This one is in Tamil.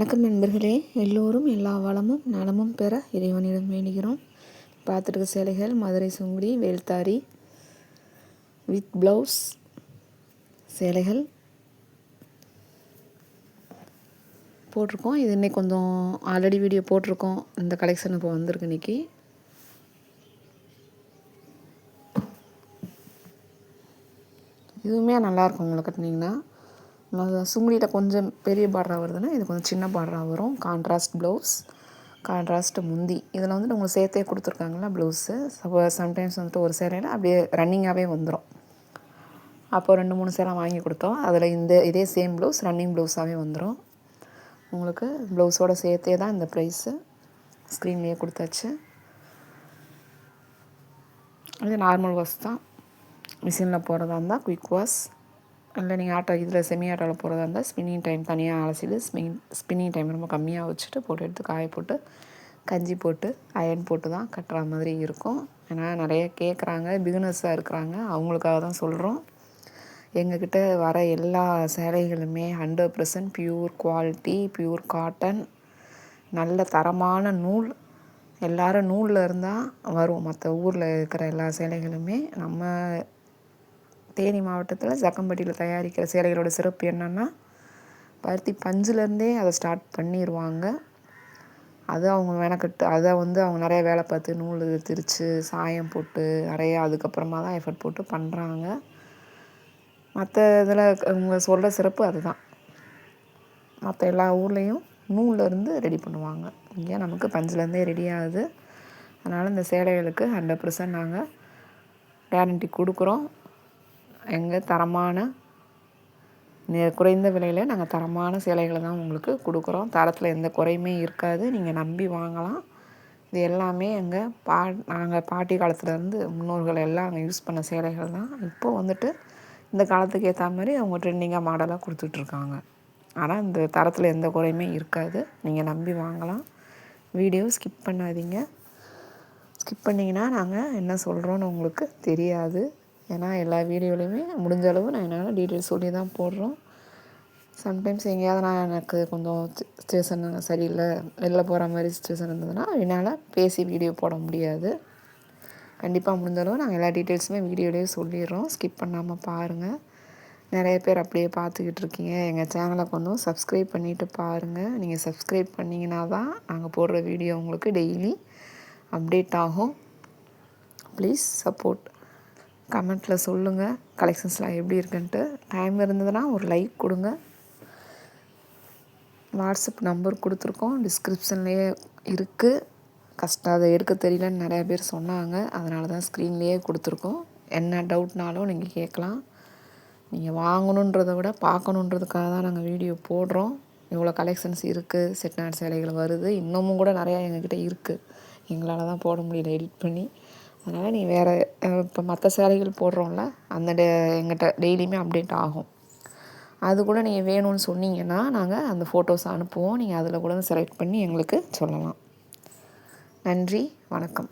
வணக்கம் நண்பர்களே, எல்லோரும் எல்லா வளமும் நலமும் பெற இறைவனிடம் வேண்டுகிறோம். பார்த்துட்டு இருக்க சேலைகள் மதுரை சுங்குடி வேல்தாரி வித் ப்ளவுஸ் சேலைகள் போட்டிருக்கோம். இது இன்னைக்கு கொஞ்சம் ஆல்ரெடி வீடியோ போட்டிருக்கோம். இந்த கலெக்ஷன் இப்போ வந்திருக்கு இன்னைக்கு. இதுவுமே நல்லாயிருக்கும் உங்களுக்கு கட்டினீங்கன்னா. சுங்குடியில் கொஞ்சம் பெரிய பார்டராக வருதுன்னா இது கொஞ்சம் சின்ன பார்டராக வரும். கான்ட்ராஸ்ட் ப்ளவுஸ், கான்ட்ராஸ்ட் முந்தி. இதில் வந்துட்டு உங்களுக்கு சேர்த்தே கொடுத்துருக்காங்களா ப்ளவுஸு. சம்டைம்ஸ் வந்துட்டு ஒரு சேலையில் அப்படியே ரன்னிங்காகவே வந்துடும். அப்போ 2-3 சேலை வாங்கி கொடுத்தோம். அதில் இதே சேம் ப்ளவுஸ் ரன்னிங் ப்ளவுஸாகவே வந்துடும். உங்களுக்கு ப்ளவுஸோடு சேர்த்தே தான் இந்த ப்ரைஸு ஸ்க்ரீன்லேயே கொடுத்தாச்சு. இது நார்மல் வாஷ் தான். மிஷினில் போடுறதா இருந்தால் குயிக் வாஷ், இல்லை நீங்கள் இதில் செமி ஆட்டோவில் போடுறதா இருந்தால் ஸ்பின்னிங் டைம் தனியாக அலசிட்டு ஸ்பின்னிங் டைம் ரொம்ப கம்மியாக வச்சுட்டு எடுத்து காய போட்டு கஞ்சி போட்டு அயன் போட்டு தான் கட்டுற மாதிரி இருக்கும். ஏன்னா நிறைய கேட்குறாங்க, பிகினர்ஸாக இருக்கிறாங்க, அவங்களுக்காக தான் சொல்கிறோம். எங்கக்கிட்ட வர எல்லா சேலைகளுமே 100% பியூர் குவாலிட்டி, பியூர் காட்டன், நல்ல தரமான நூல். எல்லோரும் நூலில் இருந்தால் வரும். மற்ற ஊரில் இருக்கிற எல்லா சேலைகளுமே நம்ம தேனி மாவட்டத்தில் ஜக்கம்பட்டியில் தயாரிக்கிற சேலைகளோட சிறப்பு என்னென்னா, பருத்தி பஞ்சுலேருந்தே அதை ஸ்டார்ட் பண்ணிடுவாங்க. அது அவங்க மெனக்கட்டு அதை அவங்க நிறைய வேலை பார்த்து நூல் திரித்து சாயம் போட்டு நிறையா அதுக்கப்புறமா தான் எஃபர்ட் போட்டு பண்ணுறாங்க. மற்ற இதில் அவங்க சொல்கிற சிறப்பு அதுதான். மற்ற எல்லா ஊர்லேயும் நூல்லேருந்து ரெடி பண்ணுவாங்க. இங்கே நமக்கு பஞ்சுலேருந்தே ரெடி ஆகுது. அதனால் இந்த சேலைகளுக்கு 100% நாங்கள் கேரண்டி கொடுக்குறோம். தரமான குறைந்த விலையில் நாங்கள் தரமான சேலைகளை தான் உங்களுக்கு கொடுக்குறோம். தரத்தில் எந்த குறையுமே இருக்காது. நீங்கள் நம்பி வாங்கலாம். இது எல்லாமே நாங்கள் பாட்டி காலத்துலேருந்து முன்னோர்கள் எல்லாம் அங்கே யூஸ் பண்ண சேலைகள் தான். இப்போது வந்துட்டு இந்த காலத்துக்கு ஏற்ற மாதிரி அவங்க ட்ரெண்டிங்காக மாடலாக கொடுத்துட்ருக்காங்க. ஆனால் இந்த தரத்தில் எந்த குறையுமே இருக்காது. நீங்கள் நம்பி வாங்கலாம். வீடியோ ஸ்கிப் பண்ணாதீங்க. ஸ்கிப் பண்ணிங்கன்னா நாங்கள் என்ன சொல்கிறோன்னு உங்களுக்கு தெரியாது. ஏன்னா எல்லா வீடியோலையுமே முடிஞ்ச அளவு நான் என்னால் டீட்டெயில்ஸ் சொல்லி தான் போடுறோம். சம்டைம்ஸ் எங்கேயாவது எனக்கு கொஞ்சம் சிச்சுவேஷன் சரியில்லை, வெளில போகிற மாதிரி சிச்சுவேஷன் இருந்ததுன்னா என்னால் பேசி வீடியோ போட முடியாது. கண்டிப்பாக முடிஞ்ச அளவு நாங்கள் எல்லா டீட்டெயில்ஸுமே வீடியோலேயே சொல்லிடுறோம். ஸ்கிப் பண்ணாமல் பாருங்கள். நிறைய பேர் அப்படியே பார்த்துக்கிட்டு இருக்கீங்க. எங்கள் சேனலை கொஞ்சம் சப்ஸ்கிரைப் பண்ணிவிட்டு பாருங்கள். நீங்கள் சப்ஸ்கிரைப் பண்ணிங்கன்னா தான் நாங்கள் போடுற வீடியோ உங்களுக்கு டெய்லி அப்டேட் ஆகும். Please support. கமெண்ட்டில் சொல்லுங்கள் கலெக்ஷன்ஸ்லாம் எப்படி இருக்குன்ட்டு. டைம் இருந்ததுன்னா ஒரு லைக் கொடுங்க. வாட்ஸ்அப் நம்பர் கொடுத்துருக்கோம், டிஸ்கிரிப்ஷன்லேயே இருக்குது. கஷ்டம் அதை எடுக்க தெரியலன்னு நிறையா பேர் சொன்னாங்க. அதனால தான் ஸ்க்ரீன்லேயே கொடுத்துருக்கோம். என்ன டவுட்னாலும் நீங்கள் கேட்கலாம். நீங்கள் வாங்கணுன்றதை விட பார்க்கணுன்றதுக்காக தான் நாங்கள் வீடியோ போடுறோம். இவ்வளோ கலெக்ஷன்ஸ் இருக்குது, செட்டிநாடு சேலைகள் வருது, இன்னமும் கூட நிறையா எங்ககிட்ட இருக்குது. எங்களால் தான் போட முடியல எடிட் பண்ணி. அதனால் நீங்கள் வேறு இப்போ மற்ற சேலைகள் போடுறோம்ல, எங்கிட்ட டெய்லியுமே அப்டேட் ஆகும். அது கூட நீங்கள் வேணும்னு சொன்னீங்கன்னா நாங்கள் அந்த ஃபோட்டோஸ் அனுப்புவோம். நீங்கள் அதில் கூட செலக்ட் பண்ணி எங்களுக்கு சொல்லலாம். நன்றி, வணக்கம்.